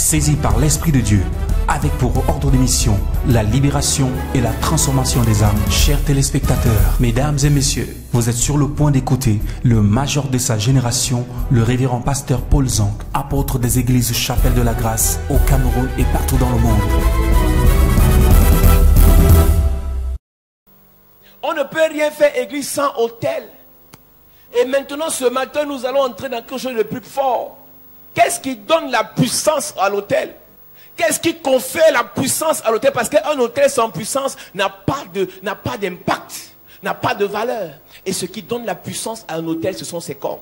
saisi par l'Esprit de Dieu, avec pour ordre de mission la libération et la transformation des âmes. Chers téléspectateurs, mesdames et messieurs, vous êtes sur le point d'écouter le major de sa génération, le révérend pasteur Paul Zonk, apôtre des églises Chapelle de la Grâce au Cameroun et partout dans le monde. On ne peut rien faire église sans autel. Et maintenant, ce matin, nous allons entrer dans quelque chose de plus fort. Qu'est-ce qui donne la puissance à l'autel? Qu'est-ce qui confère la puissance à l'autel? Parce qu'un autel sans puissance n'a pas d'impact, n'a pas de valeur. Et ce qui donne la puissance à un autel, ce sont ses cornes.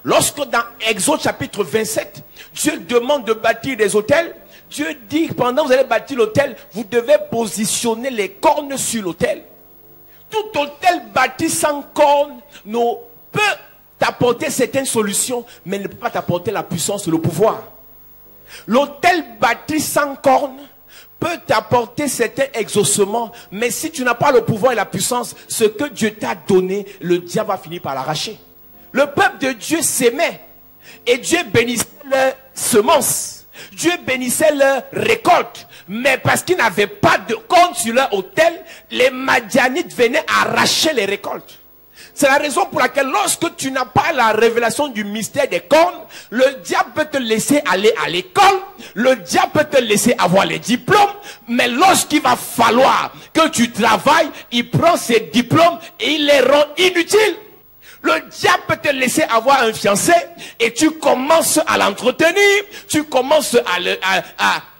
Lorsque dans Exode chapitre 27, Dieu demande de bâtir des autels, Dieu dit que pendant que vous allez bâtir l'autel, vous devez positionner les cornes sur l'autel. Tout autel bâti sans cornes peut t'apporter certaines solutions, mais ne peut pas t'apporter la puissance et le pouvoir. L'autel bâti sans cornes peut t'apporter certains exaucements, mais si tu n'as pas le pouvoir et la puissance, ce que Dieu t'a donné, le diable va finir par l'arracher. Le peuple de Dieu s'aimait et Dieu bénissait leurs semences. Dieu bénissait leurs récoltes. Mais parce qu'ils n'avaient pas de cornes sur leur autel, les Madianites venaient arracher les récoltes. C'est la raison pour laquelle lorsque tu n'as pas la révélation du mystère des cornes, le diable peut te laisser aller à l'école, le diable peut te laisser avoir les diplômes, mais lorsqu'il va falloir que tu travailles, il prend ses diplômes et il les rend inutiles. Le diable peut te laisser avoir un fiancé et tu commences à l'entretenir, tu commences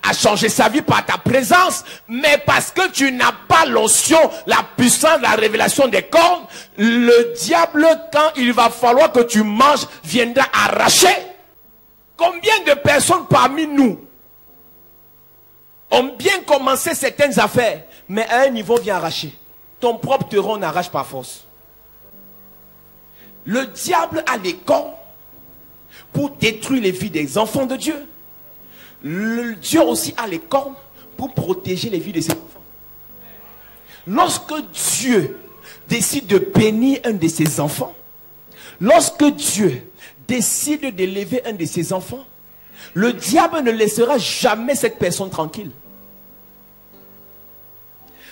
à changer sa vie par ta présence, mais parce que tu n'as pas l'onction, la puissance, la révélation des cornes, le diable, quand il va falloir que tu manges, viendra arracher. Combien de personnes parmi nous ont bien commencé certaines affaires, mais à un niveau vient arracher. Ton propre terreau n'arrache pas force. Le diable a les cornes pour détruire les vies des enfants de Dieu. Dieu aussi a les cornes pour protéger les vies de ses enfants. Lorsque Dieu décide de bénir un de ses enfants, lorsque Dieu décide d'élever un de ses enfants, le diable ne laissera jamais cette personne tranquille.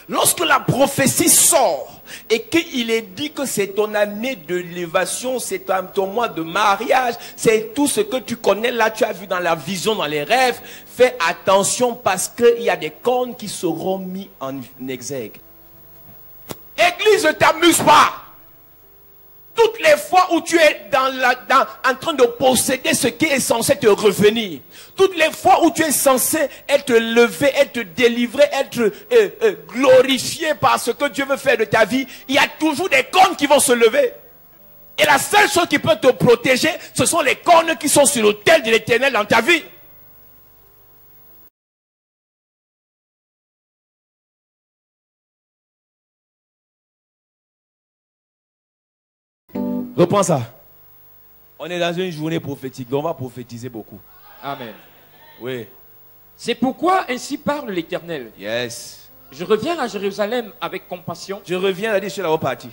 Lorsque la prophétie sort et qu'il est dit que c'est ton année de l'élévation, c'est ton mois de mariage, c'est tout ce que tu connais là, tu as vu dans la vision, dans les rêves, fais attention parce qu'il y a des cornes qui seront mis en exergue. Église, ne t'amuse pas. Toutes les fois où tu es en train de posséder ce qui est censé te revenir, toutes les fois où tu es censé être levé, être délivré, être glorifié par ce que Dieu veut faire de ta vie, il y a toujours des cornes qui vont se lever. Et la seule chose qui peut te protéger, ce sont les cornes qui sont sur l'autel de l'Éternel dans ta vie. Reprends ça. On est dans une journée prophétique, donc on va prophétiser beaucoup. Amen. Oui. C'est pourquoi ainsi parle l'Éternel. Yes. Je reviens à Jérusalem avec compassion. Je reviens à dire sur la repartie.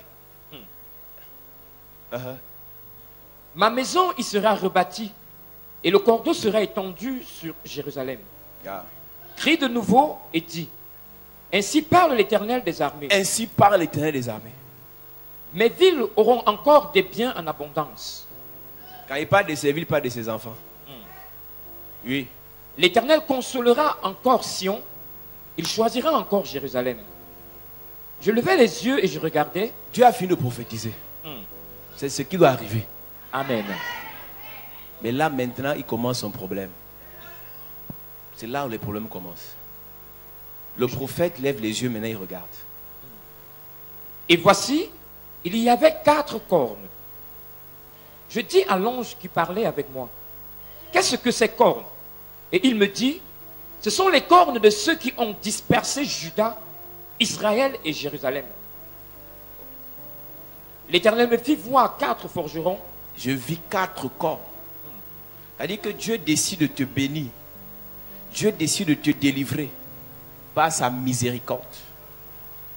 Ma maison y sera rebâtie et le cordeau sera étendu sur Jérusalem. Crie de nouveau et dis, ainsi parle l'Éternel des armées. Ainsi parle l'Éternel des armées. Mes villes auront encore des biens en abondance. Quand il parle de ses villes, il parle de ses enfants. Oui. L'Éternel consolera encore Sion. Il choisira encore Jérusalem. Je levai les yeux et je regardais. Dieu a fini de prophétiser. C'est ce qui doit arriver. Amen. Mais là, maintenant, il commence son problème. C'est là où les problèmes commencent. Le prophète lève les yeux, maintenant il regarde. Et voici, il y avait 4 cornes. Je dis à l'ange qui parlait avec moi, qu'est-ce que ces cornes? Et il me dit, ce sont les cornes de ceux qui ont dispersé Juda, Israël et Jérusalem. L'Éternel me fit voir 4 forgerons. Je vis 4 cornes. C'est-à-dire que Dieu décide de te bénir. Dieu décide de te délivrer par sa miséricorde,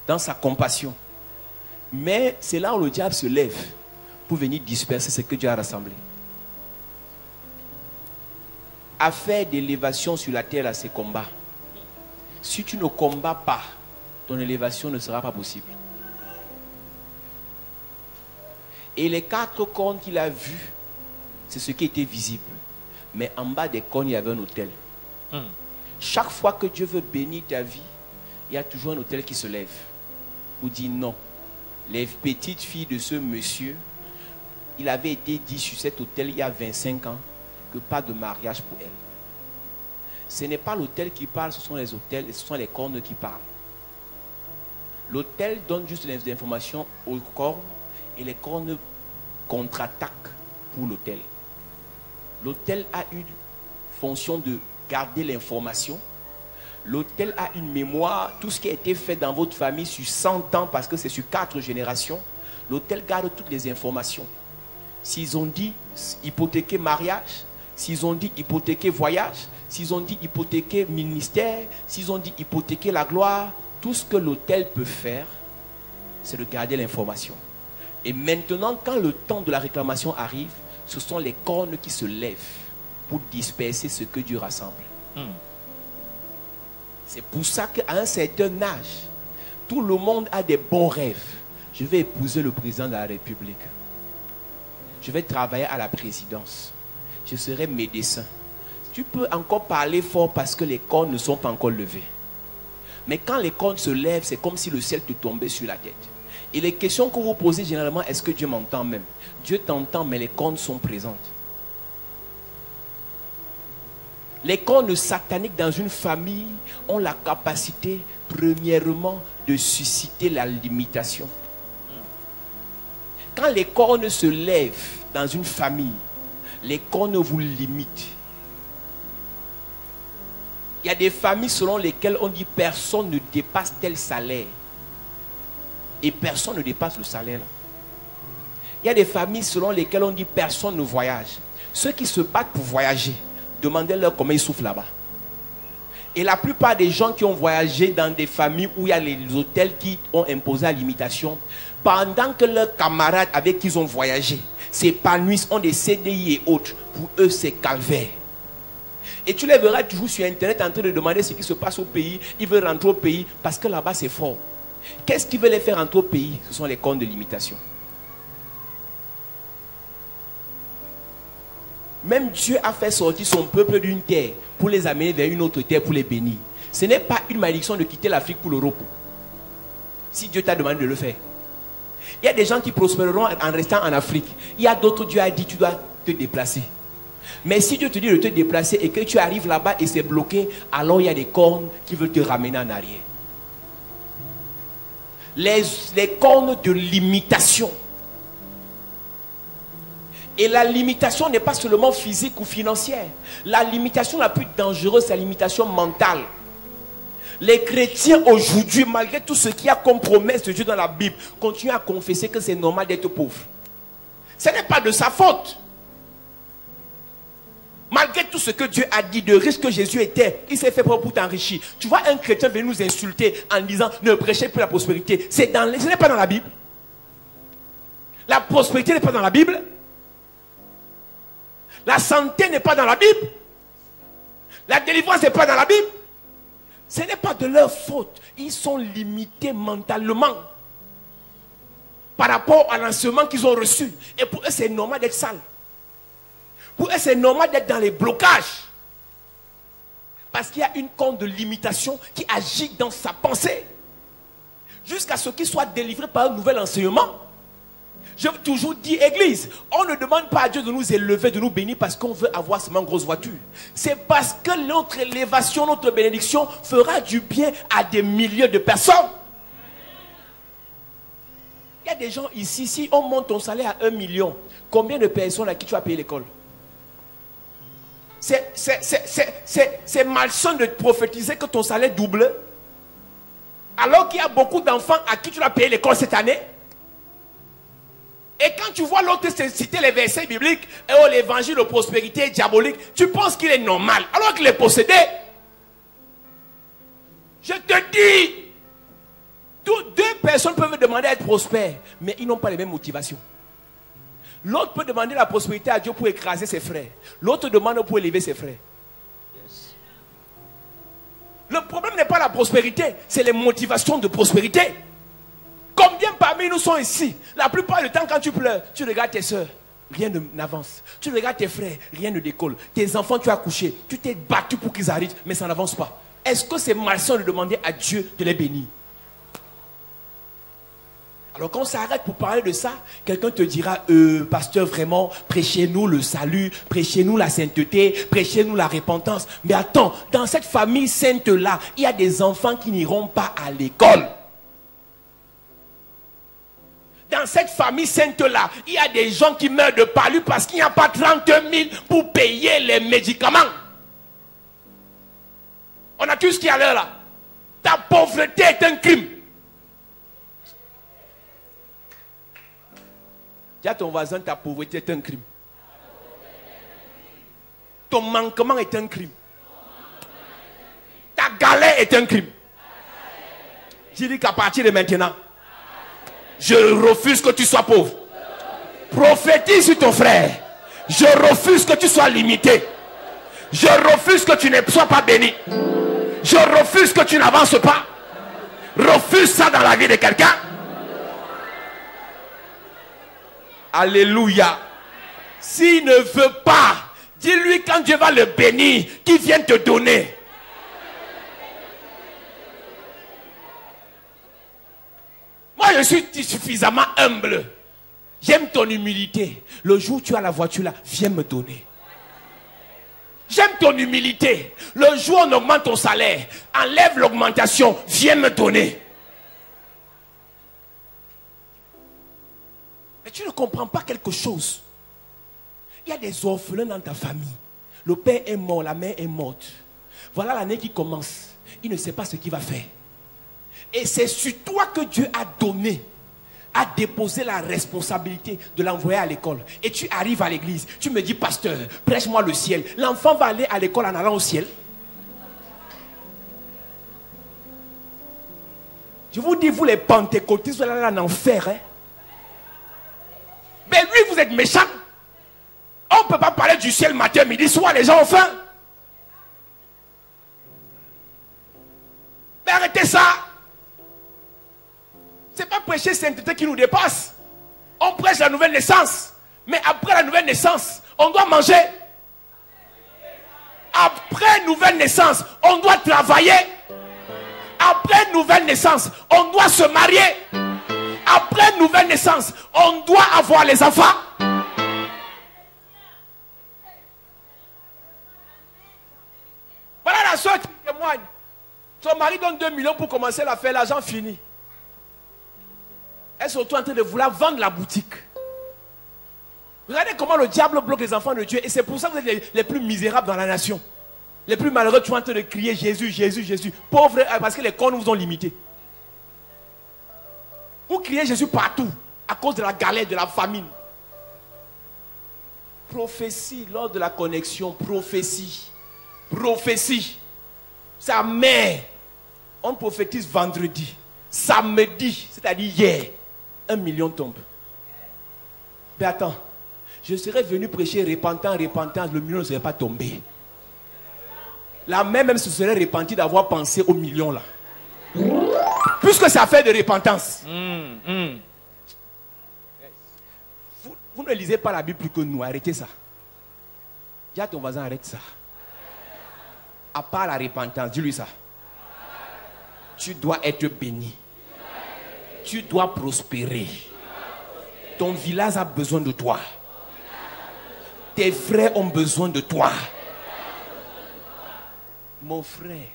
dans sa compassion. Mais c'est là où le diable se lève pour venir disperser ce que Dieu a rassemblé. à faire d'élévation sur la terre à ses combats. Si tu ne combats pas, ton élévation ne sera pas possible. Et les 4 cornes qu'il a vus, c'est ce qui était visible. Mais en bas des cornes, il y avait un autel. Chaque fois que Dieu veut bénir ta vie, il y a toujours un autel qui se lève. Ou dit non. Les petites filles de ce monsieur, il avait été dit sur cet autel il y a 25 ans que pas de mariage pour elle. Ce n'est pas l'autel qui parle, ce sont les autels et ce sont les cornes qui parlent. L'autel donne juste des informations aux cornes et les cornes contre-attaquent pour l'autel. L'autel a une fonction de garder l'information. L'autel a une mémoire. Tout ce qui a été fait dans votre famille sur 100 ans, parce que c'est sur 4 générations, l'autel garde toutes les informations. S'ils ont dit hypothéquer mariage, s'ils ont dit hypothéquer voyage, s'ils ont dit hypothéquer ministère, s'ils ont dit hypothéquer la gloire, tout ce que l'autel peut faire, c'est de garder l'information. Et maintenant, quand le temps de la réclamation arrive, ce sont les cornes qui se lèvent pour disperser ce que Dieu rassemble. C'est pour ça qu'à un certain âge, tout le monde a des bons rêves. Je vais épouser le président de la République. Je vais travailler à la présidence. Je serai médecin. Tu peux encore parler fort parce que les cornes ne sont pas encore levées. Mais quand les cornes se lèvent, c'est comme si le ciel te tombait sur la tête. Et les questions que vous posez généralement, est-ce que Dieu m'entend même? Dieu t'entend, mais les cornes sont présentes. Les cornes sataniques dans une famille ont la capacité, premièrement, de susciter la limitation. Quand les cornes se lèvent dans une famille, les cornes vous limitent. Il y a des familles selon lesquelles on dit personne ne dépasse tel salaire. Et personne ne dépasse le salaire là. Il y a des familles selon lesquelles on dit personne ne voyage. Ceux qui se battent pour voyager, demandez-leur comment ils souffrent là-bas. Et la plupart des gens qui ont voyagé dans des familles où il y a les hôtels qui ont imposé la limitation, pendant que leurs camarades avec qui ils ont voyagé s'épanouissent, ont des CDI et autres, pour eux c'est calvaire. Et tu les verras toujours sur internet en train de demander ce qui se passe au pays. Ils veulent rentrer au pays parce que là-bas c'est fort. Qu'est-ce qui veut les faire rentrer au pays? Ce sont les cornes de limitation. Même Dieu a fait sortir son peuple d'une terre pour les amener vers une autre terre pour les bénir. Ce n'est pas une malédiction de quitter l'Afrique pour l'Europe. Si Dieu t'a demandé de le faire. Il y a des gens qui prospéreront en restant en Afrique. Il y a d'autres, Dieu a dit tu dois te déplacer. Mais si Dieu te dit de te déplacer et que tu arrives là-bas et c'est bloqué, alors il y a des cornes qui veulent te ramener en arrière. Les cornes de limitation. Et la limitation n'est pas seulement physique ou financière. La limitation la plus dangereuse, c'est la limitation mentale. Les chrétiens aujourd'hui, malgré tout ce qu'il y a comme promesse de Dieu dans la Bible, continuent à confesser que c'est normal d'être pauvre. Ce n'est pas de sa faute. Malgré tout ce que Dieu a dit de riche que Jésus était, il s'est fait pauvre pour t'enrichir. Tu vois un chrétien venir nous insulter en disant ne prêchez plus la prospérité. Ce n'est pas dans la Bible. La prospérité n'est pas dans la Bible. La santé n'est pas dans la Bible. La délivrance n'est pas dans la Bible. Ce n'est pas de leur faute. Ils sont limités mentalement par rapport à l'enseignement qu'ils ont reçu. Et pour eux, c'est normal d'être sale. Pour eux, c'est normal d'être dans les blocages. Parce qu'il y a une corne de limitation qui agit dans sa pensée. Jusqu'à ce qu'il soit délivré par un nouvel enseignement. Je veux toujours dire, Église, on ne demande pas à Dieu de nous élever, de nous bénir parce qu'on veut avoir seulement une grosse voiture. C'est parce que notre élévation, notre bénédiction fera du bien à des milliers de personnes. Il y a des gens ici, si on monte ton salaire à 1 million, combien de personnes à qui tu vas payer l'école? C'est malsain de prophétiser que ton salaire double alors qu'il y a beaucoup d'enfants à qui tu vas payer l'école cette année. Et quand tu vois l'autre citer les versets bibliques, et oh, l'évangile de prospérité est diabolique, tu penses qu'il est normal, alors qu'il est possédé. Je te dis, deux personnes peuvent demander à être prospères, mais ils n'ont pas les mêmes motivations. L'autre peut demander la prospérité à Dieu pour écraser ses frères. L'autre demande pour élever ses frères. Le problème n'est pas la prospérité, c'est les motivations de prospérité. Combien parmi nous sont ici? La plupart du temps, quand tu pleures, tu regardes tes soeurs, rien n'avance. Tu regardes tes frères, rien ne décolle. Tes enfants, tu as couché, tu t'es battu pour qu'ils arrivent, mais ça n'avance pas. Est-ce que c'est malsain de demander à Dieu de les bénir? Alors quand on s'arrête pour parler de ça, quelqu'un te dira, pasteur, vraiment, prêchez-nous le salut, prêchez-nous la sainteté, prêchez-nous la repentance. Mais attends, dans cette famille sainte-là, il y a des enfants qui n'iront pas à l'école. Dans cette famille sainte-là, il y a des gens qui meurent de palu parce qu'il n'y a pas 30 000 pour payer les médicaments. On a tout ce qui est à l'heure là. Ta pauvreté est un crime. Dis à ton voisin, ta pauvreté est un crime. Ton manquement est un crime. Ta galère est un crime. Je dis qu'à partir de maintenant, je refuse que tu sois pauvre. Prophétise sur ton frère. Je refuse que tu sois limité. Je refuse que tu ne sois pas béni. Je refuse que tu n'avances pas. Refuse ça dans la vie de quelqu'un. Alléluia. S'il ne veut pas, dis-lui quand Dieu va le bénir, qu'il vienne te donner. Moi, je suis suffisamment humble. J'aime ton humilité. Le jour où tu as la voiture là, viens me donner. J'aime ton humilité. Le jour où on augmente ton salaire, enlève l'augmentation, viens me donner. Mais tu ne comprends pas quelque chose. Il y a des orphelins dans ta famille. Le père est mort, la mère est morte. Voilà l'année qui commence. Il ne sait pas ce qu'il va faire. Et c'est sur toi que Dieu a donné, a déposé la responsabilité de l'envoyer à l'école. Et tu arrives à l'église, tu me dis, pasteur, prêche-moi le ciel. L'enfant va aller à l'école en allant au ciel. Je vous dis, vous les pentecôtistes, vous allez en enfer. Hein? Mais lui, vous êtes méchant. On ne peut pas parler du ciel matin, midi, soir, les gens ont faim. Mais arrêtez ça. Ce n'est pas prêcher sainteté qui nous dépasse. On prêche la nouvelle naissance. Mais après la nouvelle naissance, on doit manger. Après nouvelle naissance, on doit travailler. Après nouvelle naissance, on doit se marier. Après nouvelle naissance, on doit avoir les enfants. Voilà la soeur qui témoigne. Son mari donne 2 millions pour commencer l'affaire, l'argent fini. Elle est surtout en train de vouloir vendre la boutique. Regardez comment le diable bloque les enfants de Dieu. Et c'est pour ça que vous êtes les plus misérables dans la nation. Les plus malheureux, tu es en train de crier Jésus, Jésus, Jésus. Pauvres, parce que les corps vous ont limités. Vous criez Jésus partout, à cause de la galère, de la famine. Prophétie, lors de la connexion, prophétie. Prophétie. Sa mère, on prophétise vendredi. Samedi, c'est-à-dire hier, 1 million tombe. Mais attends, je serais venu prêcher repentant, le million ne serait pas tombé. La mère même se serait repentie d'avoir pensé au million là. Puisque ça fait de repentance. Vous ne lisez pas la Bible plus que nous, arrêtez ça. Dis à ton voisin, arrête ça. À part la repentance, dis-lui ça. Tu dois être béni. Tu dois prospérer. Ton village a besoin de toi. Tes frères ont besoin de toi. Mon frère,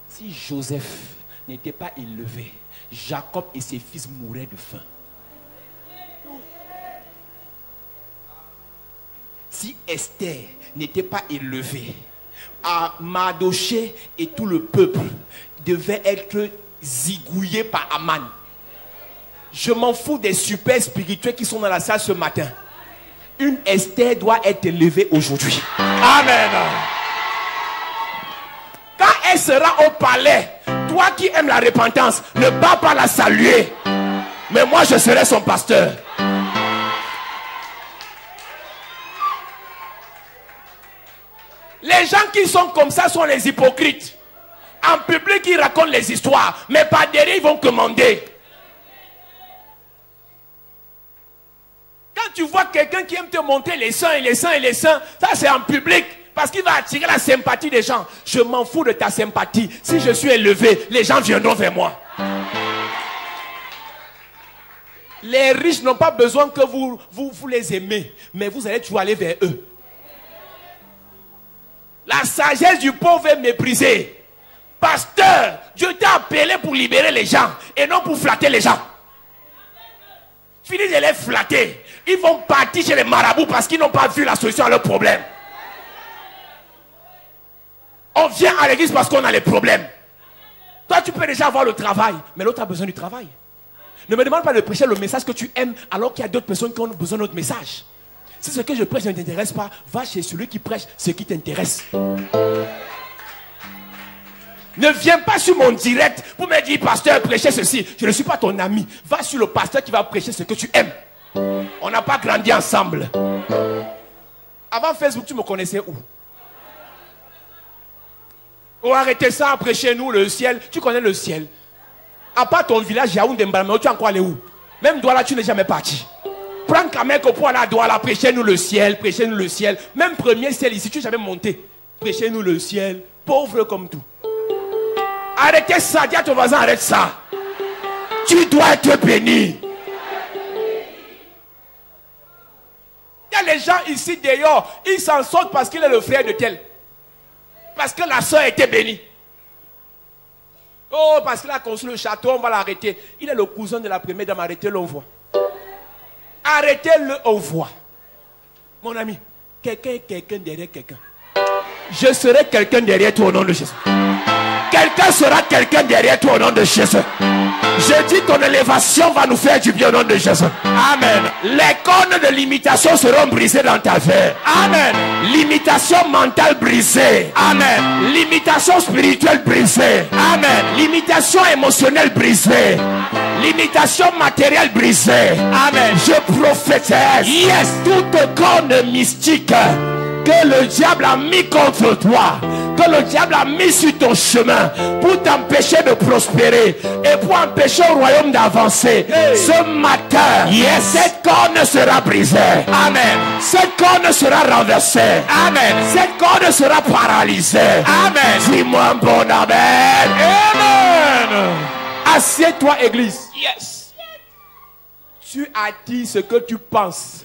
si Joseph n'était pas élevé, Jacob et ses fils mouraient de faim. Si Esther n'était pas élevée, Mardochée et tout le peuple devaient être zigouillés par Aman. Je m'en fous des super spirituels qui sont dans la salle ce matin. Une Esther doit être élevée aujourd'hui. Amen. Quand elle sera au palais, toi qui aimes la repentance, ne va pas la saluer. Mais moi je serai son pasteur. Les gens qui sont comme ça sont les hypocrites. En public, ils racontent les histoires. Mais par derrière, ils vont commander. Quand tu vois quelqu'un qui aime te montrer les seins et les seins et les seins, ça c'est en public. Parce qu'il va attirer la sympathie des gens. Je m'en fous de ta sympathie. Si je suis élevé, les gens viendront vers moi. Les riches n'ont pas besoin que vous les aimez. Mais vous allez toujours aller vers eux. La sagesse du pauvre est méprisée. Pasteur, Dieu t'a appelé pour libérer les gens et non pour flatter les gens. Fini de les flatter. Ils vont partir chez les marabouts parce qu'ils n'ont pas vu la solution à leurs problèmes. On vient à l'église parce qu'on a les problèmes. Toi, tu peux déjà avoir le travail, mais l'autre a besoin du travail. Ne me demande pas de prêcher le message que tu aimes alors qu'il y a d'autres personnes qui ont besoin de notre message. Si ce que je prêche ne t'intéresse pas, va chez celui qui prêche ce qui t'intéresse. Ne viens pas sur mon direct pour me dire, pasteur, prêchez ceci. Je ne suis pas ton ami. Va sur le pasteur qui va prêcher ce que tu aimes. On n'a pas grandi ensemble. Avant Facebook, tu me connaissais où? Oh, arrêtez ça, prêchez-nous le ciel. Tu connais le ciel. À part ton village, Yaoundé Mbalmeo, tu es encore allé où? Même Douala, tu n'es jamais parti. Prends Kameko pour aller à Douala, prêchez-nous le ciel, prêchez-nous le ciel. Même premier ciel ici, tu n'es jamais monté. Prêchez-nous le ciel, pauvre comme tout. Arrêtez ça, dis à ton voisin, arrête ça. Tu dois être béni. Il y a les gens ici dehors, ils s'en sortent parce qu'il est le frère de tel. Parce que la soeur était bénie. Oh, parce qu'il a construit le château, on va l'arrêter. Il est le cousin de la première dame, arrêtez-le, on voit. Arrêtez-le, on voit. Mon ami, quelqu'un est quelqu'un derrière quelqu'un. Je serai quelqu'un derrière toi au nom de Jésus. Quelqu'un sera quelqu'un derrière toi au nom de Jésus. Je dis ton élévation va nous faire du bien au nom de Jésus. Amen. Les cornes de l'imitation seront brisées dans ta vie. Amen. L'imitation mentale brisée. Amen. L'imitation spirituelle brisée. Amen. L'imitation émotionnelle brisée. L'imitation matérielle brisée. Amen. Je prophétise. Yes. Toute corne mystique que le diable a mis contre toi, que le diable a mis sur ton chemin pour t'empêcher de prospérer et pour empêcher au royaume d'avancer. Ce matin, cette corne sera brisée. Amen. Cette corne sera renversée. Amen. Cette corne sera paralysée. Amen. Dis-moi un bon amen. Amen. Assieds-toi, église. Yes. Tu as dit ce que tu penses.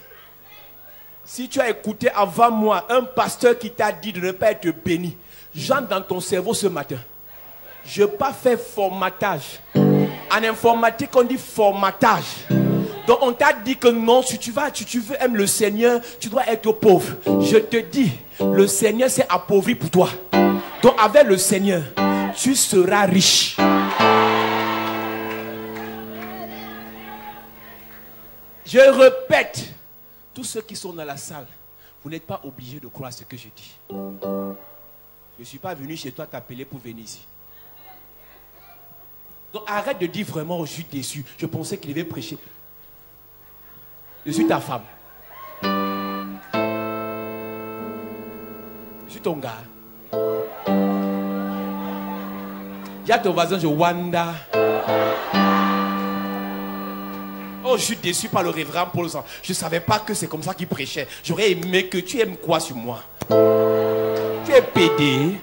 Si tu as écouté avant moi un pasteur qui t'a dit de ne pas être béni, j'entre dans ton cerveau ce matin. Je n'ai pas fait formatage. En informatique, on dit formatage. Donc on t'a dit que non, si tu veux aimer le Seigneur, tu dois être pauvre. Je te dis, le Seigneur s'est appauvri pour toi. Donc avec le Seigneur, tu seras riche. Je répète. Tous ceux qui sont dans la salle, vous n'êtes pas obligés de croire ce que je dis. Je ne suis pas venu chez toi t'appeler pour venir ici. Donc arrête de dire vraiment, je suis déçu. Je pensais qu'il devait prêcher. Je suis ta femme. Je suis ton gars. Dis à ton voisin, je Wanda. Oh, je suis déçu par le révérend Paul. Je ne savais pas que c'est comme ça qu'il prêchait. J'aurais aimé que tu aimes quoi sur moi? Tu es pédé.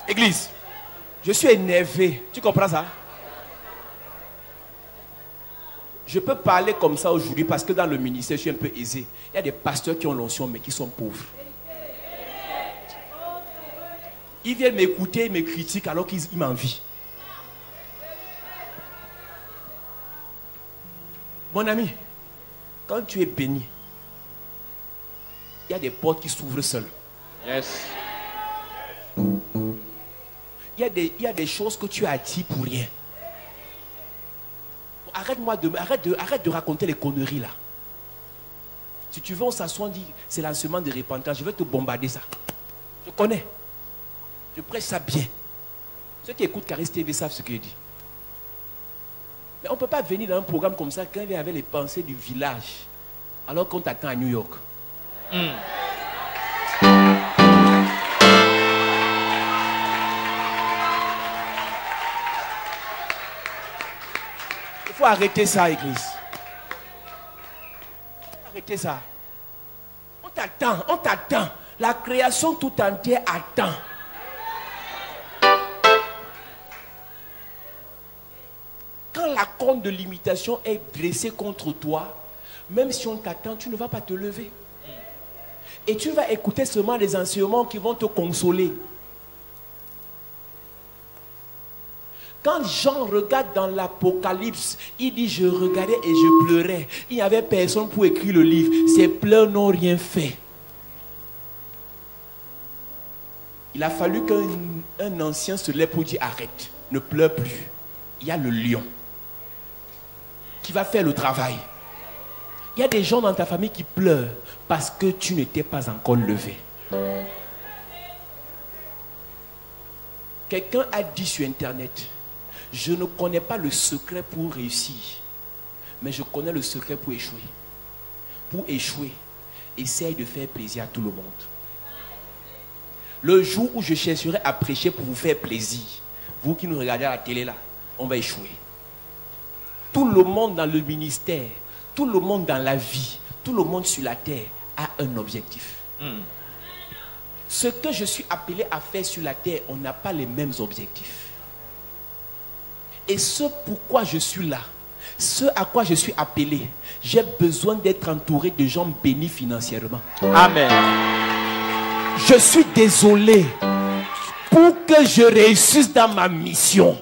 Église, je suis énervé. Tu comprends ça? Je peux parler comme ça aujourd'hui parce que dans le ministère, je suis un peu aisé. Il y a des pasteurs qui ont l'onction mais qui sont pauvres. Ils viennent m'écouter, ils me critiquent alors qu'ils m'envient. Mon ami, quand tu es béni, il y a des portes qui s'ouvrent seules. Yes. Il y a des choses que tu as dit pour rien. Arrête de raconter les conneries là. Si tu veux, on s'assoit, on dit, c'est lancement de repentance. Je vais te bombarder ça. Je connais. Je prêche ça bien. Ceux qui écoutent Caris TV savent ce que je dis. Mais on ne peut pas venir dans un programme comme ça quand il y avait les pensées du village, alors qu'on t'attend à New York. Il faut arrêter ça, Église. Arrêtez ça. On t'attend, on t'attend. La création tout entière attend. Quand la corne de limitation est dressée contre toi, même si on t'attend, tu ne vas pas te lever. Et tu vas écouter seulement des enseignements qui vont te consoler. Quand Jean regarde dans l'Apocalypse, il dit: je regardais et je pleurais. Il n'y avait personne pour écrire le livre. Ces pleurs n'ont rien fait. Il a fallu qu'un ancien se lève pour dire: arrête, ne pleure plus. Il y a le lion qui va faire le travail. Il y a des gens dans ta famille qui pleurent parce que tu ne t'es pas encore levé. Quelqu'un a dit sur Internet: je ne connais pas le secret pour réussir, mais je connais le secret pour échouer. Pour échouer, essaye de faire plaisir à tout le monde. Le jour où je chercherai à prêcher pour vous faire plaisir, vous qui nous regardez à la télé là, on va échouer. Tout le monde dans le ministère, tout le monde dans la vie, tout le monde sur la terre a un objectif. Ce que je suis appelé à faire sur la terre, on n'a pas les mêmes objectifs. Et ce pourquoi je suis là, ce à quoi je suis appelé, j'ai besoin d'être entouré de gens bénis financièrement. Amen. Je suis désolé. Pour que je réussisse dans ma mission,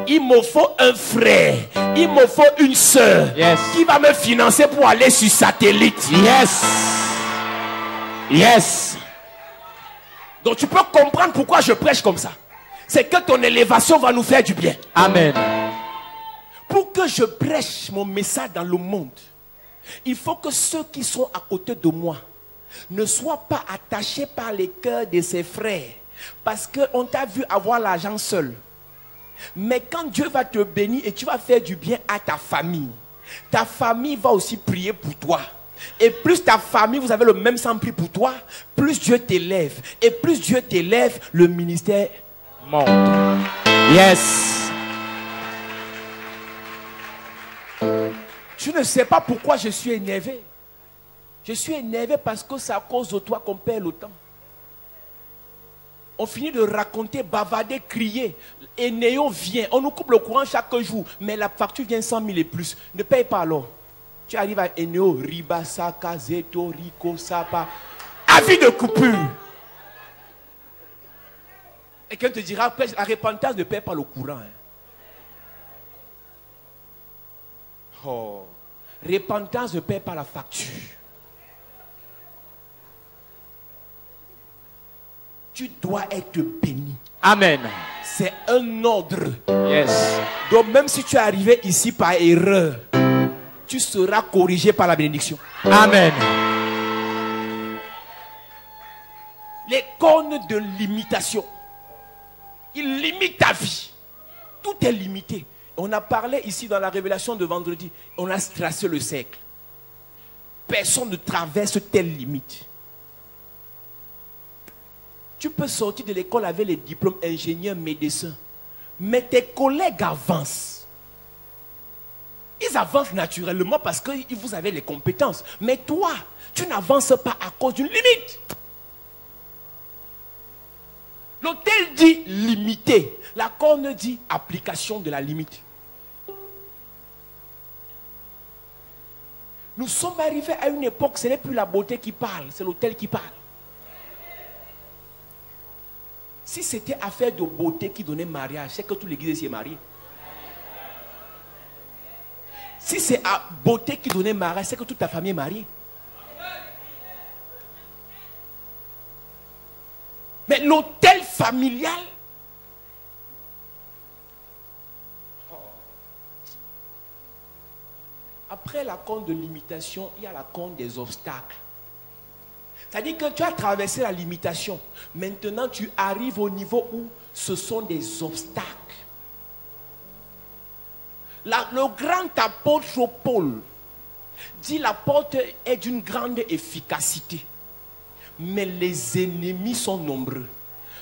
il me faut un frère, il me faut une soeur qui va me financer pour aller sur satellite. Yes. Donc tu peux comprendre pourquoi je prêche comme ça. C'est que ton élévation va nous faire du bien. Amen. Pour que je prêche mon message dans le monde, il faut que ceux qui sont à côté de moi ne soient pas attachés par les cœurs de ses frères. Parce qu'on t'a vu avoir l'argent seul. Mais quand Dieu va te bénir et tu vas faire du bien à ta famille va aussi prier pour toi. Et plus ta famille, vous avez le même sang pris pour toi, plus Dieu t'élève. Et plus Dieu t'élève, le ministère monte. Yes. Je ne sais pas pourquoi je suis énervé. Je suis énervé parce que c'est à cause de toi qu'on perd le temps. On finit de raconter, bavarder, crier. Et Néo vient. On nous coupe le courant chaque jour. Mais la facture vient 100 000 et plus. Ne paye pas alors. Tu arrives à Eneo, Riba, Saka, Zeto, Rico, Sapa. Avis de coupure. Et quelqu'un te dira, la repentance ne paye pas le courant. Oh. Repentance ne paye pas la facture. Tu dois être béni. Amen. C'est un ordre. Yes. Donc même si tu es arrivé ici par erreur, tu seras corrigé par la bénédiction. Amen. Les cornes de limitation, ils limitent ta vie. Tout est limité. On a parlé ici dans la révélation de vendredi. On a tracé le cercle. Personne ne traverse telle limite. Tu peux sortir de l'école avec les diplômes ingénieurs, médecins. Mais tes collègues avancent. Ils avancent naturellement parce que vous avez les compétences. Mais toi, tu n'avances pas à cause d'une limite. L'autel dit limité. La corne dit application de la limite. Nous sommes arrivés à une époque, ce n'est plus la beauté qui parle, c'est l'autel qui parle. Si c'était affaire de beauté qui donnait mariage, c'est que toute l'église s'y est mariée. Si c'est à beauté qui donnait mariage, c'est que toute ta famille est mariée. Mais l'autel familial, après la corne de limitation, il y a la corne des obstacles. C'est-à-dire que tu as traversé la limitation. Maintenant, tu arrives au niveau où ce sont des obstacles. Le grand apôtre Paul dit la porte est d'une grande efficacité. Mais les ennemis sont nombreux.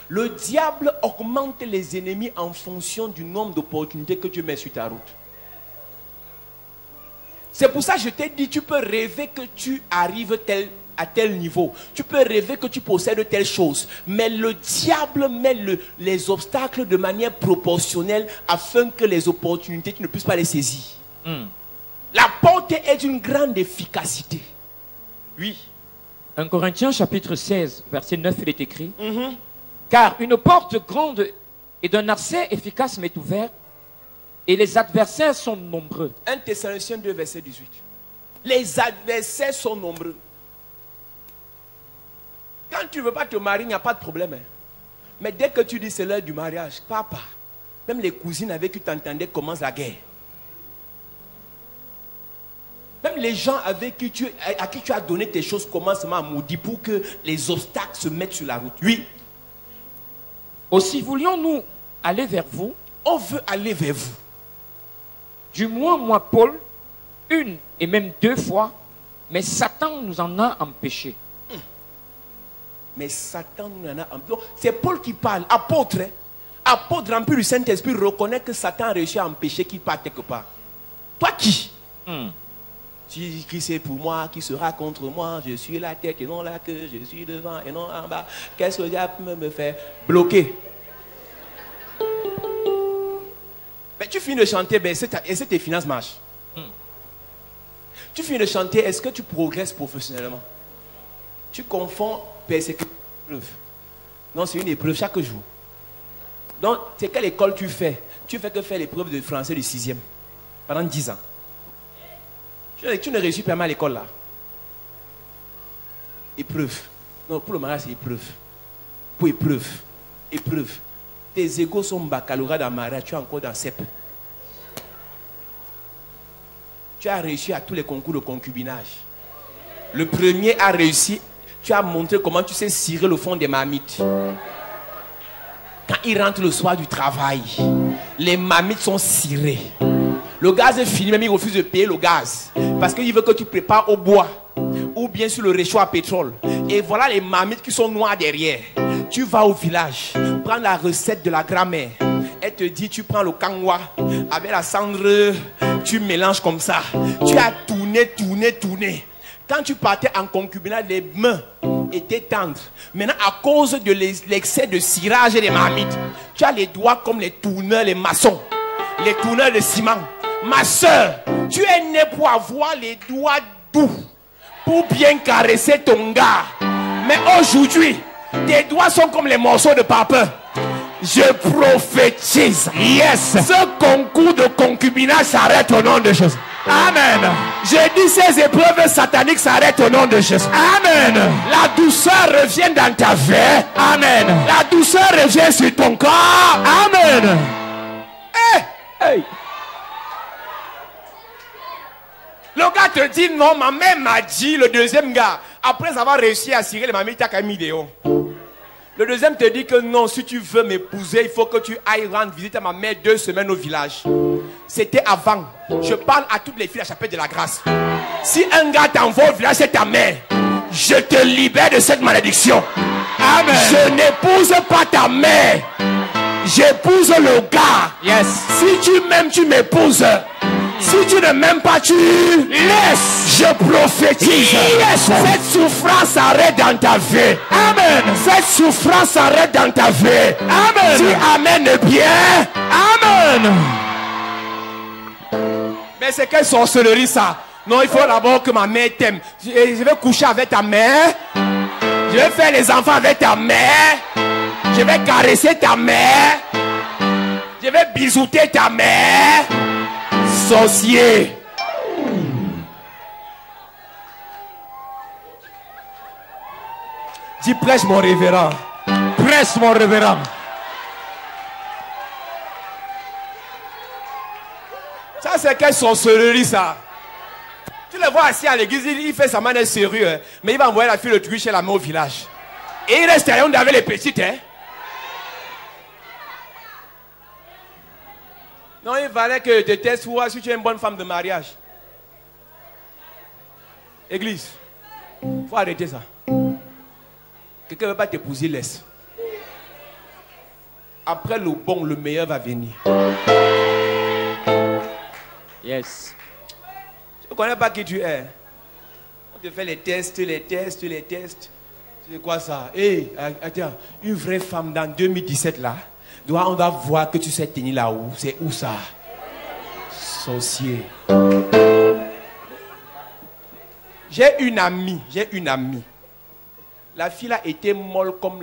Le diable augmente les ennemis en fonction du nombre d'opportunités que tu mets sur ta route. C'est pour ça que je t'ai dit, tu peux rêver que tu arrives à tel niveau. Tu peux rêver que tu possèdes telle chose. Mais le diable met les obstacles de manière proportionnelle afin que les opportunités, tu ne puisses pas les saisir. La porte est d'une grande efficacité. Oui. 1 Corinthiens chapitre 16, verset 9, il est écrit. Car une porte grande et d'un accès efficace m'est ouverte, et les adversaires sont nombreux. 1 Thessaloniciens 2, verset 18. Les adversaires sont nombreux. Quand tu ne veux pas te marier, il n'y a pas de problème. Mais dès que tu dis c'est l'heure du mariage, papa, même les cousines avec qui tu t'entendais commencent la guerre. Même les gens à qui tu as donné tes choses commencent à maudire pour que les obstacles se mettent sur la route. Oui. Aussi voulions-nous aller vers vous. On veut aller vers vous. Du moins, moi, Paul, une et même 2 fois, mais Satan nous en a empêchés. Mais Satan nous en a empêchés. C'est Paul qui parle, apôtre. Apôtre rempli du Saint-Esprit reconnaît que Satan a réussi à empêcher qu'il parte quelque part. Toi qui qui c'est pour moi, qui sera contre moi, je suis la tête et non la queue, je suis devant et non en bas. Qu'est-ce que le diable me fait bloquer? Mais tu finis de chanter, ben, est-ce que tes finances marchent? Tu finis de chanter, est-ce que tu progresses professionnellement? Tu confonds persécution et épreuve. Non, c'est une épreuve chaque jour. Donc, c'est quelle école tu fais? Tu fais que faire l'épreuve de français du 6e pendant 10 ans. Tu ne réussis pas mal à l'école là. Épreuve. Non, pour le mariage, c'est épreuve. Pour épreuve. Épreuve. Tes égos sont baccalauréat dans le mariage, tu es encore dans CEP. Tu as réussi à tous les concours de concubinage. Le premier a réussi, tu as montré comment tu sais cirer le fond des marmites. Quand il rentre le soir du travail, les marmites sont cirées. Le gaz est fini, même il refuse de payer le gaz. Parce qu'il veut que tu prépares au bois. Ou bien sur le réchaud à pétrole. Et voilà les marmites qui sont noires derrière. Tu vas au village, prends la recette de la grand-mère. Elle te dit, tu prends le kangwa avec la cendre, tu mélanges comme ça. Tu as tourné. Quand tu partais en concubinage, les mains étaient tendres. Maintenant, à cause de l'excès de cirage des marmites, tu as les doigts comme les tourneurs, les maçons, les tourneurs de ciment. Ma soeur, tu es née pour avoir les doigts doux, pour bien caresser ton gars. Mais aujourd'hui, tes doigts sont comme les morceaux de papier. Je prophétise. Yes. Ce concours de concubinage s'arrête au nom de Jésus. Amen. Je dis ces épreuves sataniques s'arrêtent au nom de Jésus. Amen. La douceur revient dans ta vie. Amen. La douceur revient sur ton corps. Amen. Hey. Le gars te dit non, ma mère m'a dit, le deuxième gars, après avoir réussi à cirer les mamies, tu as quand même mis dehors. Le deuxième te dit que non, si tu veux m'épouser, il faut que tu ailles rendre visite à ma mère 2 semaines au village. C'était avant. Je parle à toutes les filles à la chapelle de la grâce. Si un gars t'envoie au village, c'est ta mère. Je te libère de cette malédiction. Amen. Je n'épouse pas ta mère. J'épouse le gars. Yes. Si tu m'aimes, tu m'épouses. Si tu ne m'aimes pas, tu laisses. Je prophétise. Yes. Cette souffrance arrête dans ta vie. Amen. Cette souffrance arrête dans ta vie. Amen. Tu amènes bien. Amen. Mais c'est quelle sorcellerie ça? Non, il faut d'abord que ma mère t'aime. Je vais coucher avec ta mère. Je vais faire les enfants avec ta mère. Je vais caresser ta mère. Je vais bisouter ta mère. Sorcier. Dis prêche mon révérend. Prêche mon révérend. Ça c'est quelle sorcellerie ça? Tu le vois assis à l'église, il fait sa manière sérieux, hein? Mais il va envoyer la fille le truc chez la main au village. Et il reste à avec les petites, hein? Non, il fallait que je te teste pour voir si tu es une bonne femme de mariage. Église, il faut arrêter ça. Quelqu'un ne veut pas t'épouser, laisse. Après le bon, le meilleur va venir. Yes. Tu ne connais pas qui tu es. On te fait les tests. C'est quoi ça? Hé, attends, une vraie femme dans 2017 là, on va voir que tu sais tenir là-haut. C'est où ça? Sorcier. J'ai une amie. La fille a été molle comme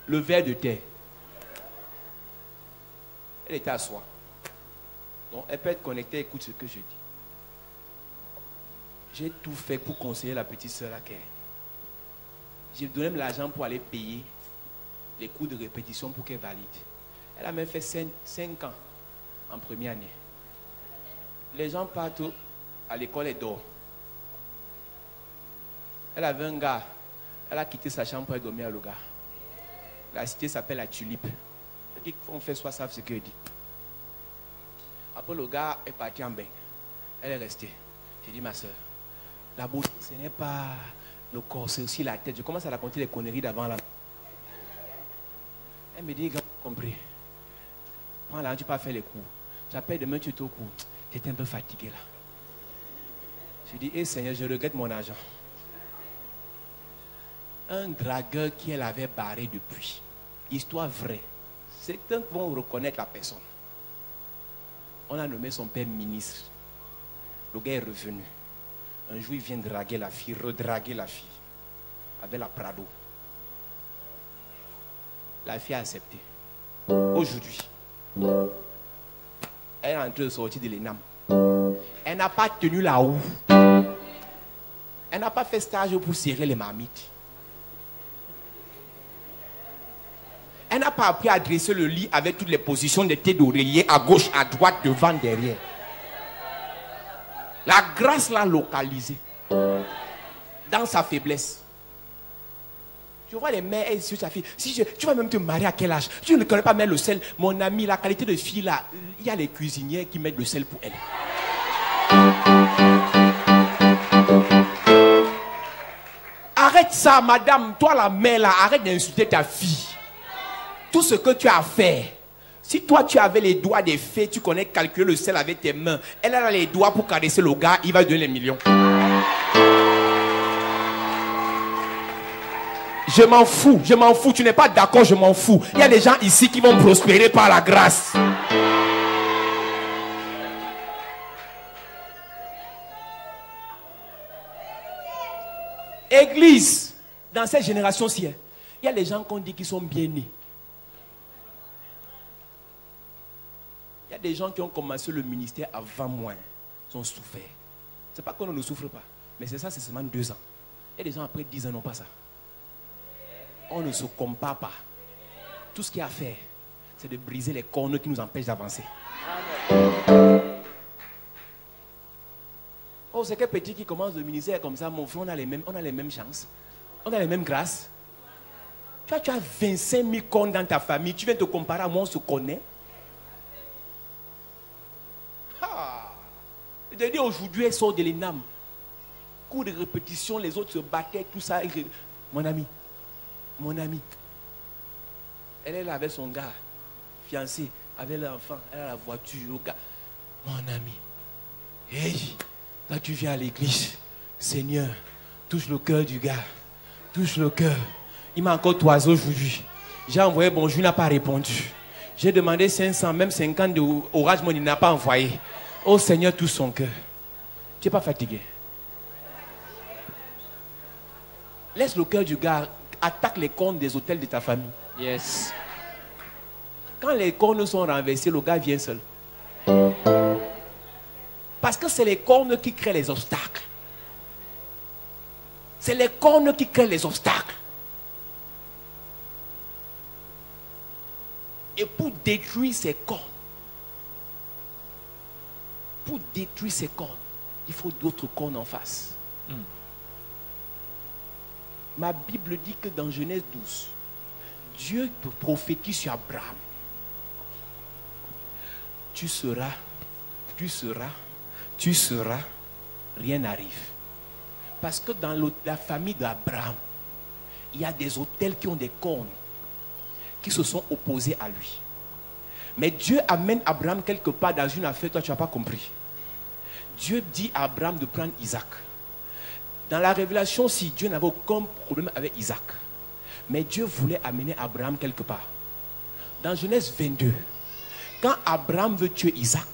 le ver de terre. Elle était à soi. Donc elle peut être connectée, écoute ce que je dis. J'ai tout fait pour conseiller la petite sœur à Caire. J'ai donné l'argent pour aller payer les cours de répétition pour qu'elle valide. Elle a même fait 5 ans en première année. Les gens partent à l'école et dorment. Elle avait un gars. Elle a quitté sa chambre pour aller dormir à le gars. La cité s'appelle la Tulipe. Ceux qui ont fait soit savent ce qu'il dit. Après, le gars est parti en bain. Elle est restée. J'ai dit, ma soeur, la beauté, ce n'est pas le corps, c'est aussi la tête. Je commence à raconter les conneries d'avant là. Elle me dit, gars, compris. Prends là, tu peux pas faire les cours. J'appelle demain, tu es au cours. J'étais un peu fatigué là. Je dis, hé Seigneur, je regrette mon argent. Un dragueur qui elle avait barré depuis. Histoire vraie. Certains vont reconnaître la personne. On a nommé son père ministre. Le gars est revenu. Un jour, il vient draguer la fille, redraguer la fille. Avec la Prado. La fille a accepté. Aujourd'hui, elle est en train de sortir de l'ENAM. Elle n'a pas tenu la houe. Elle n'a pas fait stage pour serrer les marmites. Elle n'a pas appris à dresser le lit avec toutes les positions de tête d'oreiller à gauche, à droite, devant, derrière. La grâce l'a localisée dans sa faiblesse. Tu vois les mères, elles sur sa fille. Tu vas même te marier à quel âge? Tu ne connais pas mettre le sel. Mon ami, la qualité de fille là, il y a les cuisinières qui mettent le sel pour elle. Arrête ça, madame. Toi la mère là, arrête d'insulter ta fille. Tout ce que tu as fait. Si toi tu avais les doigts des fées, tu connais calculer le sel avec tes mains. Elle a les doigts pour caresser le gars, il va donner les millions. Je m'en fous, tu n'es pas d'accord, je m'en fous. Il y a des gens ici qui vont prospérer par la grâce. Église, dans cette génération-ci, il y a des gens qu'on dit qu'ils sont bien nés. Il y a des gens qui ont commencé le ministère avant moi. Ils ont souffert. C'est pas qu'on ne souffre pas. Mais c'est ça, c'est seulement 2 ans. Il y a des gens après 10 ans n'ont pas ça. On ne se compare pas. Tout ce qu'il y a à faire, c'est de briser les cornes qui nous empêchent d'avancer. Oh, c'est quel petit qui commence le ministère comme ça, mon frère, on a les mêmes chances. On a les mêmes grâces. Tu as 25 000 cornes dans ta famille, tu viens te comparer à moi, on se connaît. Je te dis aujourd'hui, elle sort de l'ENAM. Cours de répétition, les autres se battaient, tout ça. Mon ami. Elle est là avec son gars, fiancé, avec l'enfant, elle a la voiture, le gars. Mon ami. Hey, là tu viens à l'église. Seigneur, touche le cœur du gars. Touche le cœur. Il m'a encore toisé aujourd'hui. J'ai envoyé bonjour, il n'a pas répondu. J'ai demandé 500, même 50 de Orange Money, il n'a pas envoyé. Oh Seigneur, touche son cœur. Tu n'es pas fatigué. Laisse le cœur du gars. Attaque les cornes des hôtels de ta famille. Yes. Quand les cornes sont renversées, le gars vient seul. Parce que c'est les cornes qui créent les obstacles. C'est les cornes qui créent les obstacles. Et pour détruire ces cornes, il faut d'autres cornes en face. Ma Bible dit que dans Genèse 12, Dieu prophétise sur Abraham. Tu seras, rien n'arrive. Parce que dans la famille d'Abraham, il y a des autels qui ont des cornes, qui se sont opposés à lui. Mais Dieu amène Abraham quelque part dans une affaire, toi tu n'as pas compris. Dieu dit à Abraham de prendre Isaac. Dans la révélation, si Dieu n'avait aucun problème avec Isaac, mais Dieu voulait amener Abraham quelque part. Dans Genèse 22, quand Abraham veut tuer Isaac,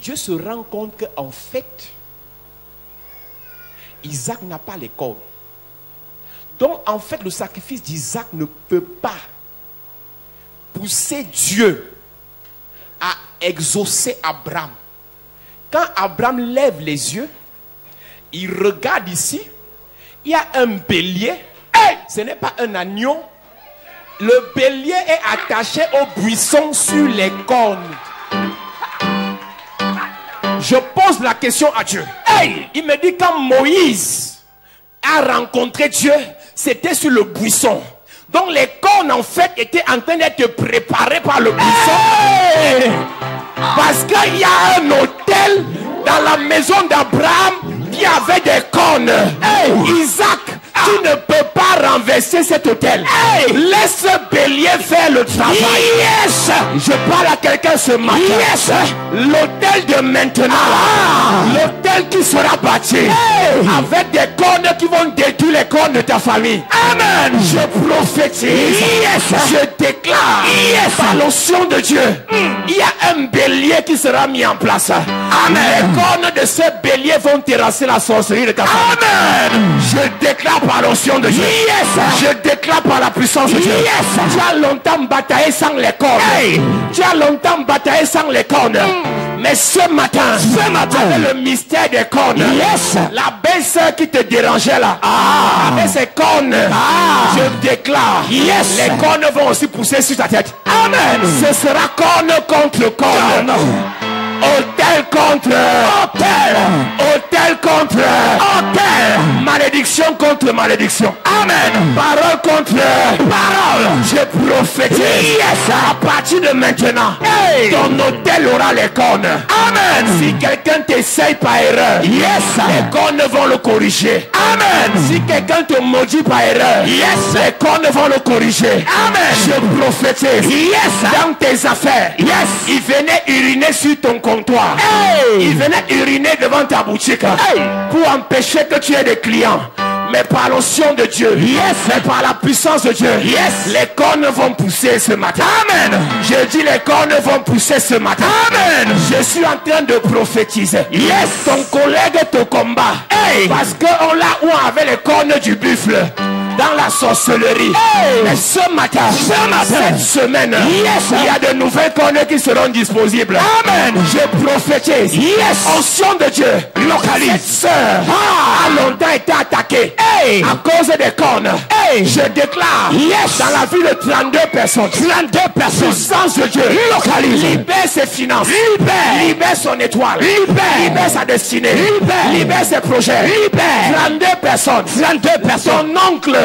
Dieu se rend compte qu'en fait, Isaac n'a pas les cornes. Donc en fait, le sacrifice d'Isaac ne peut pas pousser Dieu à exaucer Abraham. Quand Abraham lève les yeux, il regarde ici, il y a un bélier. Hey, ce n'est pas un agneau. Le bélier est attaché au buisson sur les cornes. Je pose la question à Dieu. Hey, il me dit quand Moïse a rencontré Dieu, c'était sur le buisson. Donc les cornes en fait étaient en train d'être préparées par le buisson. Hey! Parce qu'il y a un autel dans la maison d'Abraham qui avait des cornes. Hey! Isaac, tu ne peux pas renverser cet autel. Hey! Laisse ce bélier faire le travail. Yes! Je parle à quelqu'un ce matin. Yes! L'autel de maintenant, l'autel qui sera bâti, hey! Avec des cornes qui vont détruire les cornes de ta famille. Amen. Je prophétise. Yes! Je déclare, yes! Par l'onction de Dieu, il y a un bélier qui sera mis en place. Amen. Les cornes de ce bélier vont terrasser la sorcellerie de ta famille. Amen. Je déclare par l'onction de Dieu. Yes. Je déclare par la puissance de Dieu. Yes. Tu as longtemps bataillé sans les cornes. Hey. Tu as longtemps bataillé sans les cornes. Mais ce matin, avec le mystère des cornes, yes. La belle-sœur qui te dérangeait là, avec ses cornes, je déclare, yes. Les cornes vont aussi pousser sur ta tête. Amen. Ce sera corne contre corne. Autel contre autel. Autel contre autel. Malédiction contre malédiction. Amen. Parole contre parole. Je prophétise. Yes. À partir de maintenant, hey. Ton autel aura les cornes. Amen. Si quelqu'un t'essaye par erreur, yes. Les cornes vont le corriger. Amen. Si quelqu'un te maudit par erreur, yes. Les cornes vont le corriger. Amen. Je prophétise. Yes. Dans tes affaires, yes. Il venait uriner sur ton comptoir. Hey. Il venait uriner devant ta boutique, hey. Pour empêcher que tu aies des clients. Mais par l'onction de Dieu, yes. Mais par la puissance de Dieu, yes. Les cornes vont pousser ce matin. Amen. Je dis les cornes vont pousser ce matin. Amen. Je suis en train de prophétiser. Yes. Ton collègue te combat. Hey. Parce qu'on l'a ou avec les cornes du buffle dans la sorcellerie. Hey. Mais ce matin, cette semaine, yes. Il y a de nouvelles cornes qui seront disponibles. Amen. Je prophétise. Yes. Onction de Dieu. Localise. Cette sœur a longtemps été attaquée. Hey. À cause des cornes. Hey. Je déclare, yes. Dans la vie de 32 personnes. 32 personnes. Puissance de Dieu. Localise. Libère ses finances. Libère son étoile. Libère sa destinée. Libère ses projets. 32 personnes. 32 personnes. Ton oncle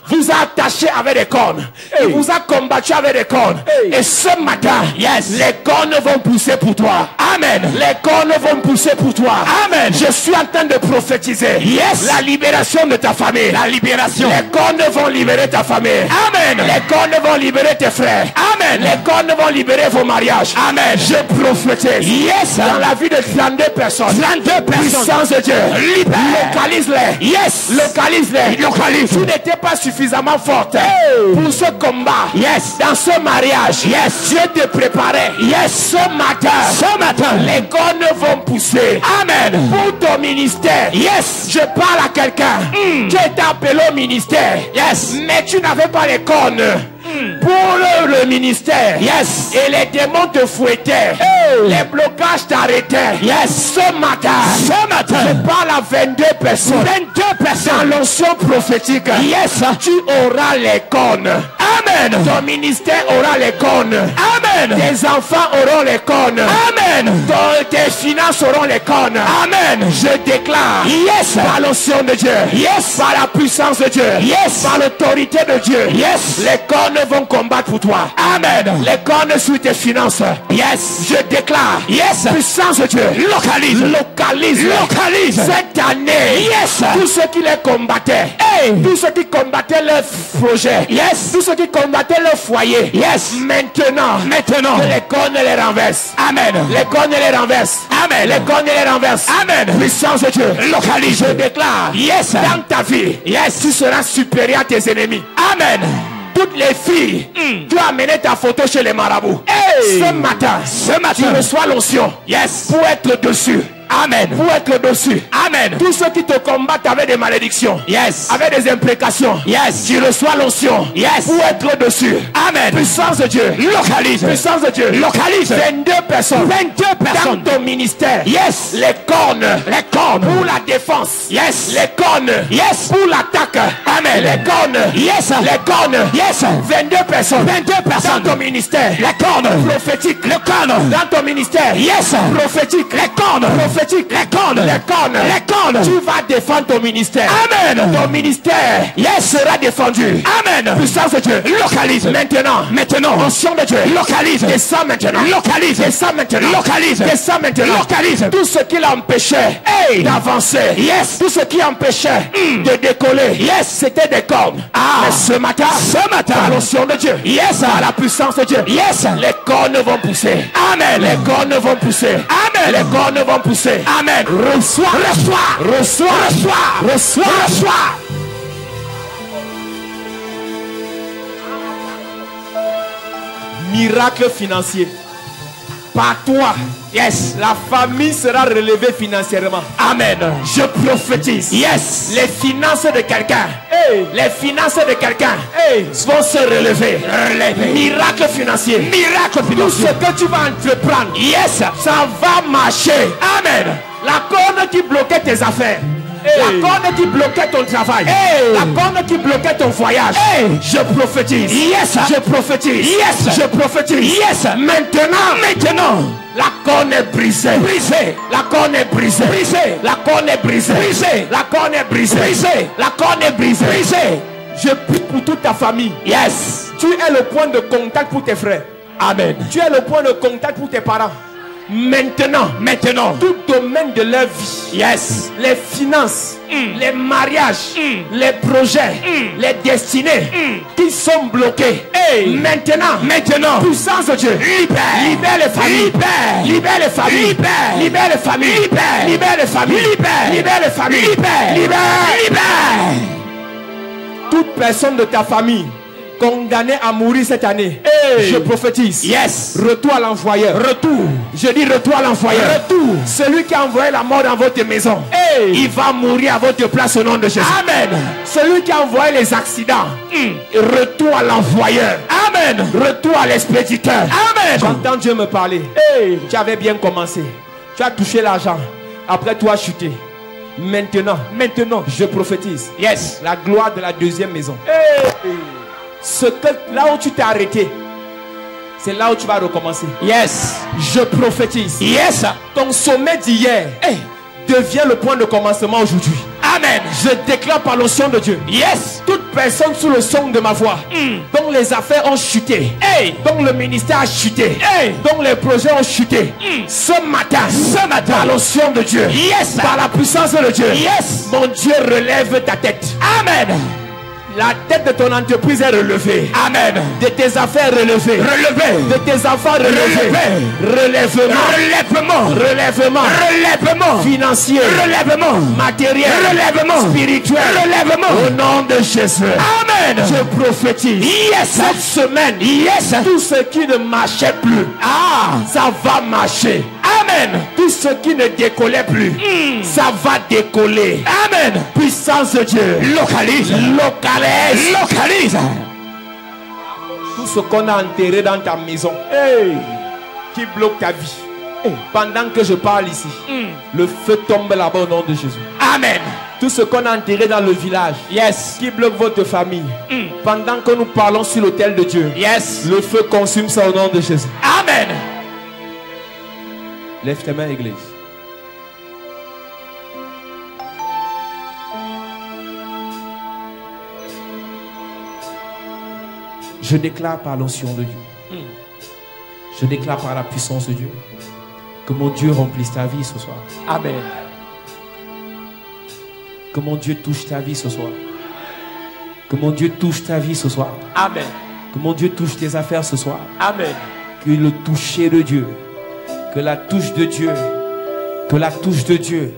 vous a attaché avec des cornes. Hey. Il vous a combattu avec des cornes. Hey. Et ce matin, yes. Les cornes vont pousser pour toi. Amen. Les cornes vont pousser pour toi. Amen. Je suis en train de prophétiser. Yes. La libération de ta famille. La libération. Les cornes vont libérer ta famille. Amen. Les cornes vont libérer tes frères. Amen. Les cornes vont libérer vos mariages. Amen. Je prophétise. Yes. Dans la vie de 32 personnes. 32 personnes. Puissance de Dieu. Libère. Localise-les. Yes. Localise-les. Localise. Tu n'étais pas suffisamment forte, hey. Pour ce combat. Yes. Dans ce mariage. Yes. Dieu te préparait. Yes. Ce matin, les cornes vont pousser. Amen. Pour ton ministère. Yes. Je parle à quelqu'un. Tu es appelé au ministère. Yes. Mais tu n'avais pas les cornes. Pour le ministère. Yes. Et les démons te fouettaient. Hey. Les blocages t'arrêtaient. Yes. Ce matin, je parle à 22 personnes. 22 personnes. Dans l'onction prophétique. Yes. Tu auras les cornes. Amen. Amen. Ton ministère aura les cornes. Amen. Tes enfants auront les cornes. Amen. Tes finances auront les cornes. Amen. Je déclare. Yes. Par l'onction de Dieu. Yes. Par la puissance de Dieu. Yes. Par l'autorité de Dieu. Yes. Les cornes vont combattre pour toi. Amen. Les cornes sur tes finances. Yes. Je déclare. Yes. Puissance de Dieu. Localise. Localise. Localise. Cette année. Yes. Tous ceux qui les combattaient. Hey. Tous ceux qui combattaient leur projet. Yes. Tous ceux qui combattaient leur foyer. Yes. Maintenant. Maintenant. Que les cornes les renversent. Amen. Les cornes les renversent. Amen. Les cornes les renversent. Amen. Puissance de Dieu. Localise. Je déclare. Yes. Dans ta vie. Yes. Tu seras supérieur à tes ennemis. Amen. Toutes les filles, tu as amené ta photo chez les marabouts. Hey. Ce matin, tu reçois l'onction. Yes. Pour être dessus. Amen. Pour être dessus. Amen. Tous ceux qui te combattent avec des malédictions. Yes. Avec des imprécations. Yes. Tu reçois l'onction. Yes. Pour être dessus. Amen. Puissance de Dieu. Localise. Puissance de Dieu. Localise. 22 personnes. 22 personnes. Dans ton ministère. Yes. Les cornes. Les cornes. Pour la défense. Yes. Les cornes. Yes. Pour l'attaque. Amen. Les cornes. Yes. Les cornes. Yes. 22 personnes. 22 personnes. Dans ton ministère. Les cornes. Prophétique. Les cornes. Dans ton ministère. Yes. Prophétique. Les cornes. Prophétique. Les cornes. Les cornes. Les cornes. Tu vas défendre ton ministère. Amen. Ton ministère. Yes. Sera défendu. Amen. Puissance de Dieu. Localise. Maintenant. Maintenant. Onction de Dieu. Localise. Descends maintenant. Localise. Descends maintenant. Localise. Descends maintenant. Localise. Tout ce qui l'empêchait d'avancer. Yes. Tout ce qui empêchait de décoller. Yes. C'était des cornes. Ah. Mais ce matin. Par l'onction de Dieu. Yes. Par la puissance de Dieu. Yes. Les cornes vont pousser. Amen. Les cornes vont pousser. Amen. Les cornes vont pousser. Amen. Reçois. Reçois. Reçois. Reçois. Reçois. Reçois. Miracle financier. Par toi. Yes. La famille sera relevée financièrement. Amen. Je prophétise. Yes. Les finances de quelqu'un. Les finances de quelqu'un vont se relever. Miracle financier. Miracle Tout financier. ce que tu vas entreprendre. Yes. Ça va marcher. Amen. La corne qui bloquait tes affaires. La corne qui bloquait ton travail. La corne qui bloquait ton voyage. Je prophétise. Yes. Je prophétise. Yes. Je prophétise. Yes. Maintenant. La corne est brisée. Brisée. La corne est brisée. Brisée. La corne est brisée. Brisée. La corne est brisée. Brisée. La corne est brisée. Brisée. Je prie pour toute ta famille. Yes. Tu es le point de contact pour tes frères. Amen. Tu es le point de contact pour tes parents. Maintenant, tout domaine de leur vie, Yes. les finances, les mariages, les projets, les destinées qui sont bloqués. Maintenant, puissance de Dieu, libère les familles, libère les familles, libère les familles, libère les familles, libère les familles, libère. Toute personne de ta famille condamné à mourir cette année, je prophétise. Yes. Retour à l'envoyeur. Retour. Je dis retour à l'envoyeur. Retour. Celui qui a envoyé la mort dans votre maison, il va mourir à votre place au nom de Jésus. Amen. Celui qui a envoyé les accidents, retour à l'envoyeur. Amen. Retour à l'expéditeur. Amen. J'entends Dieu me parler. Tu avais bien commencé. Tu as touché l'argent. Après, tu as chuté. Maintenant, je prophétise. Yes. La gloire de la deuxième maison. Ce que, là où tu t'es arrêté, c'est là où tu vas recommencer. Yes. Je prophétise. Yes. Ton sommet d'hier devient le point de commencement aujourd'hui. Amen. Je déclare par l'onction de Dieu. Yes. Toute personne sous le son de ma voix, dont les affaires ont chuté, dont le ministère a chuté, dont les projets ont chuté, ce matin, par l'onction de Dieu, yes, par la puissance de Dieu, yes, mon Dieu relève ta tête. Amen. La tête de ton entreprise est relevée. Amen. De tes affaires relevées. Relevées. De tes enfants relevés. Relèvement. Relèvement. Relèvement. Relèvement. Financier. Relèvement. Matériel. Relèvement. Spirituel. Relèvement. Au nom de Jésus. Amen. Je prophétise. Yes. Cette semaine. Yes. Tout ce qui ne marchait plus. Ça va marcher. Amen. Tout ce qui ne décollait plus. Ça va décoller. Amen. Puissance de Dieu. Localise. Localise. Localise. Tout ce qu'on a enterré dans ta maison, qui bloque ta vie, pendant que je parle ici, le feu tombe là-bas au nom de Jésus. Amen. Tout ce qu'on a enterré dans le village. Yes. Qui bloque votre famille. Pendant que nous parlons sur l'autel de Dieu. Yes. Le feu consume ça au nom de Jésus. Amen. Lève tes mains, Église. Je déclare par l'onction de Dieu. Je déclare par la puissance de Dieu que mon Dieu remplisse ta vie ce soir. Amen. Que mon Dieu touche ta vie ce soir. Que mon Dieu touche ta vie ce soir. Amen. Que mon Dieu touche tes affaires ce soir. Amen. Que le toucher de Dieu, que la touche de Dieu, que la touche de Dieu,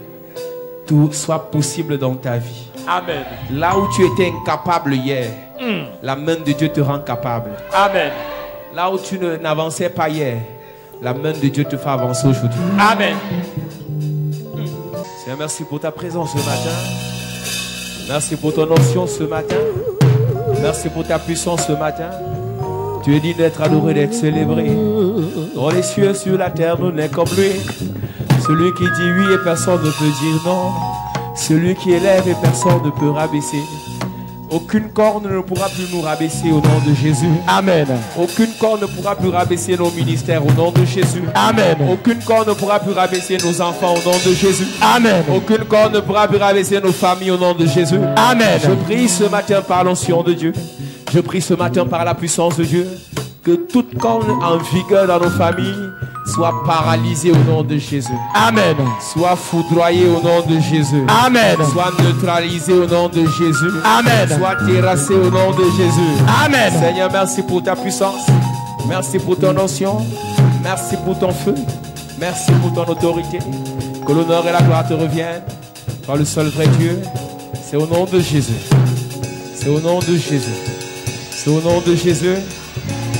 tout soit possible dans ta vie. Amen. Là où tu étais incapable hier, la main de Dieu te rend capable. Amen. Là où tu n'avançais pas hier, la main de Dieu te fait avancer aujourd'hui. Amen. Seigneur, merci pour ta présence ce matin. Merci pour ton onction ce matin. Merci pour ta puissance ce matin. Tu es digne d'être adoré, d'être célébré. Dans les cieux, sur la terre, nous n'est comme lui. Celui qui dit oui et personne ne peut dire non. Celui qui élève et personne ne peut rabaisser. Aucune corne ne pourra plus nous rabaisser au nom de Jésus. Amen. Aucune corne ne pourra plus rabaisser nos ministères au nom de Jésus. Amen. Aucune corne ne pourra plus rabaisser nos enfants au nom de Jésus. Amen. Aucune corne ne pourra plus rabaisser nos familles au nom de Jésus. Amen. Je prie ce matin par l'onction de Dieu. Je prie ce matin par la puissance de Dieu. Que toute corne en vigueur dans nos familles soit paralysée au nom de Jésus. Amen. Soit foudroyée au nom de Jésus. Amen. Soit neutralisée au nom de Jésus. Amen. Soit terrassée au nom de Jésus. Amen. Seigneur, merci pour ta puissance. Merci pour ton onction. Merci pour ton feu. Merci pour ton autorité. Que l'honneur et la gloire te reviennent. Par le seul vrai Dieu. C'est au nom de Jésus. C'est au nom de Jésus. C'est au nom de Jésus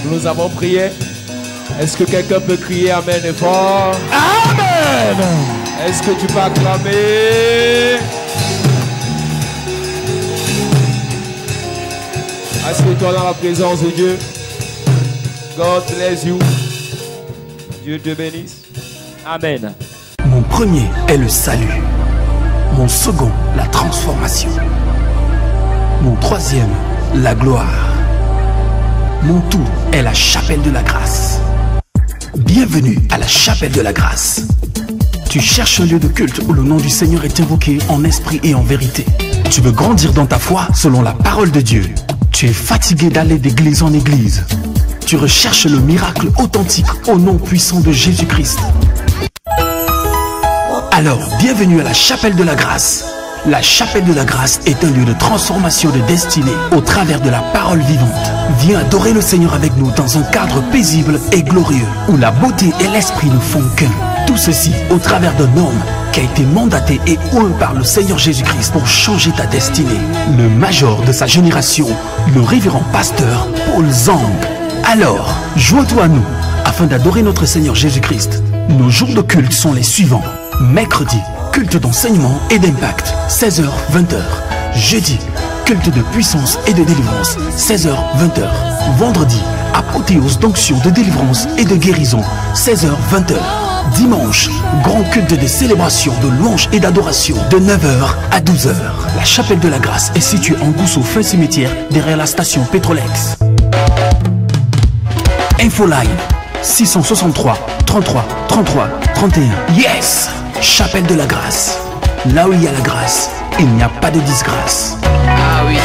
que nous avons prié. Est-ce que quelqu'un peut crier Amen et fort? Amen. Est-ce que tu peux acclamer? Assieds-toi dans la présence de Dieu. God bless you. Dieu te bénisse. Amen. Mon premier est le salut. Mon second, la transformation. Mon troisième, la gloire. Mon tout est la chapelle de la grâce. Bienvenue à la chapelle de la grâce. Tu cherches un lieu de culte où le nom du Seigneur est invoqué en esprit et en vérité. Tu veux grandir dans ta foi selon la parole de Dieu. Tu es fatigué d'aller d'église en église. Tu recherches le miracle authentique au nom puissant de Jésus-Christ. Alors, bienvenue à la chapelle de la grâce. La chapelle de la grâce est un lieu de transformation de destinée au travers de la parole vivante. Viens adorer le Seigneur avec nous dans un cadre paisible et glorieux où la beauté et l'esprit ne font qu'un. Tout ceci au travers d'un homme qui a été mandaté et oint par le Seigneur Jésus-Christ pour changer ta destinée. Le major de sa génération, le révérend pasteur Paul Zang. Alors, joins-toi à nous afin d'adorer notre Seigneur Jésus-Christ. Nos jours de culte sont les suivants. Mercredi, culte d'enseignement et d'impact, 16h-20h. Jeudi, culte de puissance et de délivrance, 16h-20h. Vendredi, apothéose d'onction de délivrance et de guérison, 16h-20h. Dimanche, grand culte de célébration, de louange et d'adoration, de 9h à 12h. La chapelle de la grâce est située en Gousso, fin cimetière, derrière la station Pétrolex. Infoline 663 33 33 31. Yes! Chapelle de la grâce. Là où il y a la grâce, il n'y a pas de disgrâce. Ah oui.